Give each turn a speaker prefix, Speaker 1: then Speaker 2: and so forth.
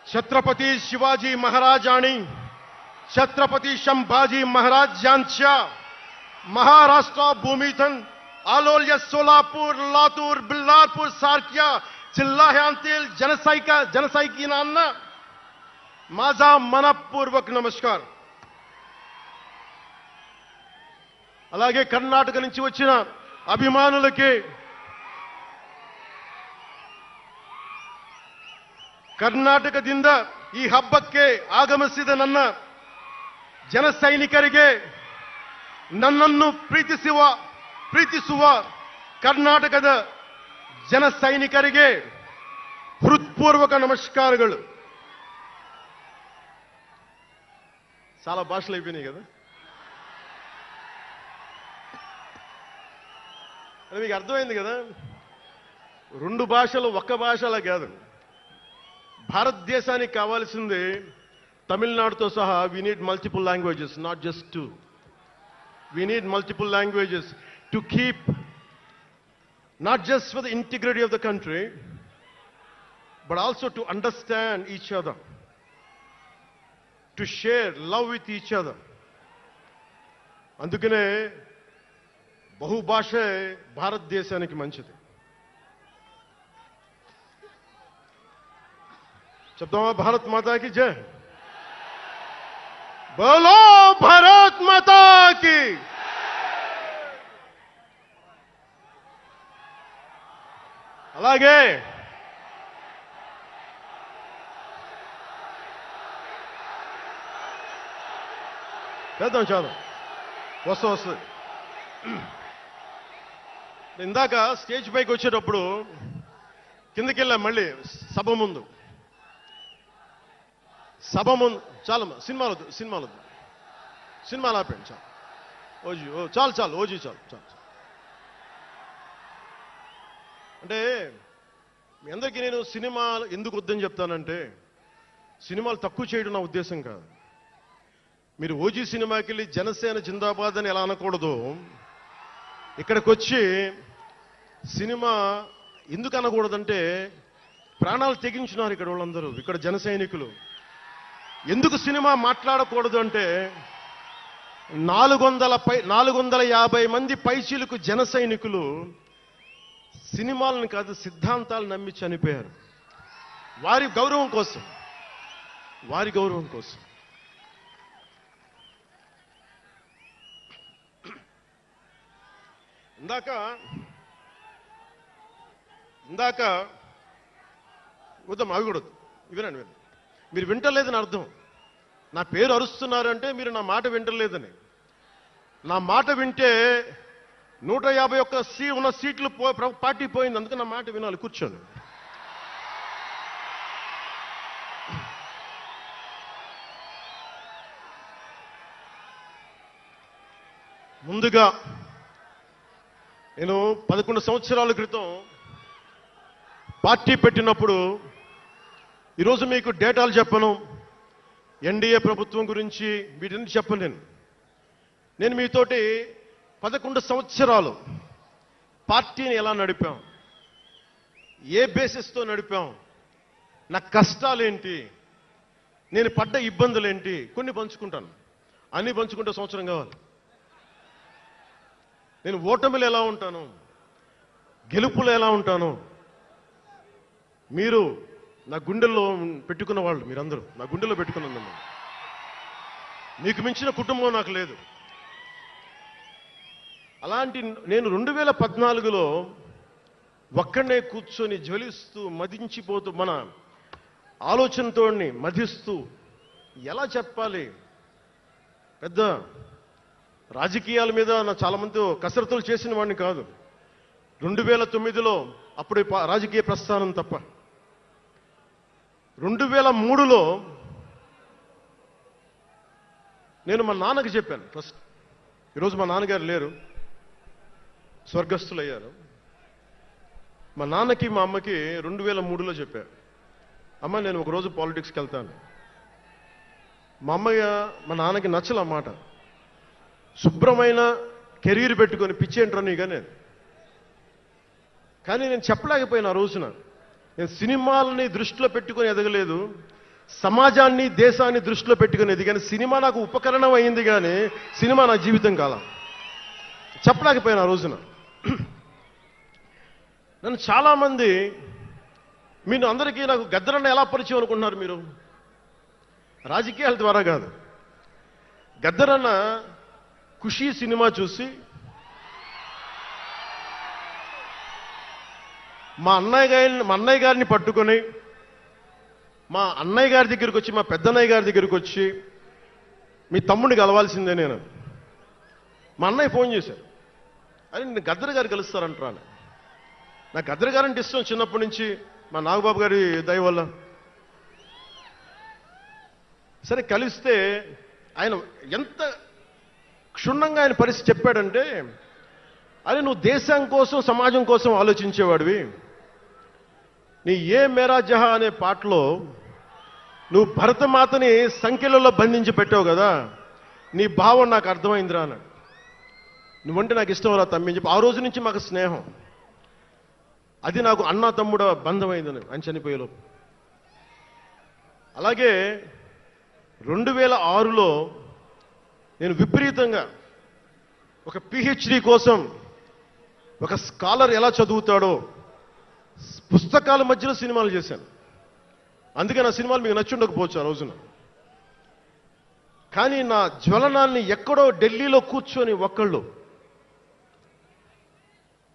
Speaker 1: छत्रपती शिवाजी महाराज आणि छत्रपती संभाजी महाराज यांच्या महाराष्ट्र भूमीतून आलोल्य सोलापूर, लातूर, बिल्लारपूर सारख्या जिल्ह्यांतील जनसैनिकांना माझा मनपूर्वक नमस्कार. అలాగే కర్ణాటక నుంచి వచ్చిన అభిమానులకి, ಕರ್ನಾಟಕದಿಂದ ಈ ಹಬ್ಬಕ್ಕೆ ಆಗಮಿಸಿದ ನನ್ನ ಜನ ಸೈನಿಕರಿಗೆ, ನನ್ನನ್ನು ಪ್ರೀತಿಸುವ ಕರ್ನಾಟಕದ ಜನ ಸೈನಿಕರಿಗೆ ಹೃತ್ಪೂರ್ವಕ నమస్కారాలు. చాలా భాషలు అయిపోయినాయి కదా. మీకు అర్థమైంది కదా, రెండు భాషలు ఒక్క భాషలా కాదు. భారతదేశానికి కావాల్సింది తమిళనాడుతో సహా we need multiple languages, not just two. We need multiple languages to keep, not just for the integrity of the country, but also to understand each other, to share love with each other. అందుకనే బహుభాష భారతదేశానికి మంచిది. చెప్తామా? భారత్ మాతా కి జై. బోలో భారత్ మాతా కి. అలాగే చేద్దాం వస్తుంది. ఇందాక స్టేజ్ పైకి వచ్చేటప్పుడు కిందకి వెళ్ళా, మళ్ళీ సభ ముందు చాలా సినిమాలు ఆపండి. చాలు ఓజీ చాలు. అంటే మీ అందరికీ నేను సినిమాలు ఎందుకు వద్దని చెప్తానంటే, సినిమాలు తక్కువ చేయడం నా ఉద్దేశం కాదు. మీరు ఓజీ సినిమాకి వెళ్ళి జనసేన జిందాబాద్ అని ఎలా అనకూడదు, ఇక్కడికి వచ్చి సినిమా ఎందుకు అనకూడదంటే, ప్రాణాలు తెగించినారు ఇక్కడ వాళ్ళందరూ, ఇక్కడ జన సైనికులు. ఎందుకు సినిమా మాట్లాడకూడదు అంటే, 450 మంది పైచీలకు జన సైనికులు సినిమాలను కాదు సిద్ధాంతాలు నమ్మి చనిపోయారు. వారి గౌరవం కోసం. ఇందాక వద్దాం, అవి కూడా వినండి. మీరు వింటలేదని అర్థం. నా పేరు అరుస్తున్నారంటే మీరు నా మాట వింటలేదని. నా మాట వింటే 151 ఉన్న సీట్లు పార్టీ పోయింది. అందుకే నా మాట వినాలి, కూర్చోండి. ముందుగా నేను 11 సంవత్సరాల క్రితం పార్టీ పెట్టినప్పుడు, ఈరోజు మీకు డేటాలు చెప్పను, ఎన్డీఏ ప్రభుత్వం గురించి వీటిని చెప్పను. నేను మీతోటి 11 సంవత్సరాలు పార్టీని ఎలా నడిపాం, ఏ బేసిస్తో నడిపాం, నా కష్టాలేంటి, నేను పడ్డ ఇబ్బందులేంటి, కొన్ని పంచుకుంటాను. అన్నీ పంచుకుంటే సంవత్సరం కావాలి. నేను ఓటమిలు ఎలా ఉంటాను, గెలుపులు ఎలా ఉంటాను, మీరు నా గుండెల్లో పెట్టుకున్న వాళ్ళు, మీరందరూ నా గుండెల్లో పెట్టుకున్నదమ్మా. మీకు మించిన కుటుంబం నాకు లేదు. అలాంటి నేను 2014లో ఒక్కడనే కూర్చొని జ్వలిస్తూ మదించిపోతూ, మన ఆలోచనతో మధిస్తూ ఎలా చెప్పాలి, పెద్ద రాజకీయాల మీద చాలా మంది కసరత్తులు చేసిన వాడిని కాదు. 2009లో అప్పుడు రాజకీయ ప్రస్థానం తప్ప. 2003లో నేను మా నాన్నకి చెప్పాను ఫస్ట్. ఈరోజు మా నాన్నగారు లేరు, స్వర్గస్థులయ్యారు. మా నాన్నకి మా అమ్మకి 2003లో చెప్పారు, అమ్మ నేను ఒకరోజు పాలిటిక్స్కి వెళ్తాను. మా నాన్నకి నచ్చల మాట. శుభ్రమైన కెరీర్ పెట్టుకొని పిచ్చేంట్రా నీగానే. కానీ నేను చెప్పలేకపోయినా ఆ రోజున. నేను సినిమాలని దృష్టిలో పెట్టుకొని ఎదగలేదు, సమాజాన్ని దేశాన్ని దృష్టిలో పెట్టుకునేది. కానీ సినిమా నాకు ఉపకరణం అయింది, కానీ సినిమా నా జీవితం కాలం చెప్పలేకపోయాను ఆ రోజున. నన్ను చాలామంది, మీరు అందరికీ నాకు గద్దరన్న ఎలా పరిచయం అనుకుంటున్నారు మీరు? రాజకీయాల ద్వారా కాదు. గద్దరన్న ఖుషీ సినిమా చూసి మా అన్నయ్య గారిని పట్టుకొని మా అన్నయ్య గారి దగ్గరికి వచ్చి, మా పెద్దన్నయ్య గారి దగ్గరికి వచ్చి, మీ తమ్ముడిని కలవాల్సిందే నేను. మా అన్నయ్య ఫోన్ చేశారు, అని నేను గద్దర్ గారు కలుస్తారంటారా అని. నాకు గద్దర్ గారంటే ఇష్టం చిన్నప్పటి నుంచి, మా నాగబాబు గారి దయ వల్ల. సరే కలిస్తే ఆయన ఎంత క్షుణ్ణంగా ఆయన పరిస్థితి చెప్పాడంటే, అరే నువ్వు దేశం కోసం సమాజం కోసం ఆలోచించేవాడివి, నీ ఏ మేరా జహా అనే పాటలో నువ్వు భరతమాతని సంఖ్యలలో బంధించి పెట్టావు కదా, నీ భావం నాకు అర్థమైందిరా అన్నాడు. నువ్వంటే నాకు ఇష్టం రా తమ్మి అని చెప్పి ఆ రోజు నుంచి మాకు స్నేహం. అది నాకు అన్నా తమ్ముడ బంధం అయిందని ఆయన చనిపోయేలో. అలాగే 2006లో నేను విపరీతంగా ఒక పిహెచ్డి కోసం ఒక స్కాలర్ ఎలా చదువుతాడో పుస్తకాల మధ్యలో సినిమాలు చేశాను. అందుకే నా సినిమాలు మీకు నచ్చుండకపోవచ్చు ఆ రోజున. కానీ నా జ్వలనాన్ని ఎక్కడో ఢిల్లీలో కూర్చొని ఒక్కళ్ళు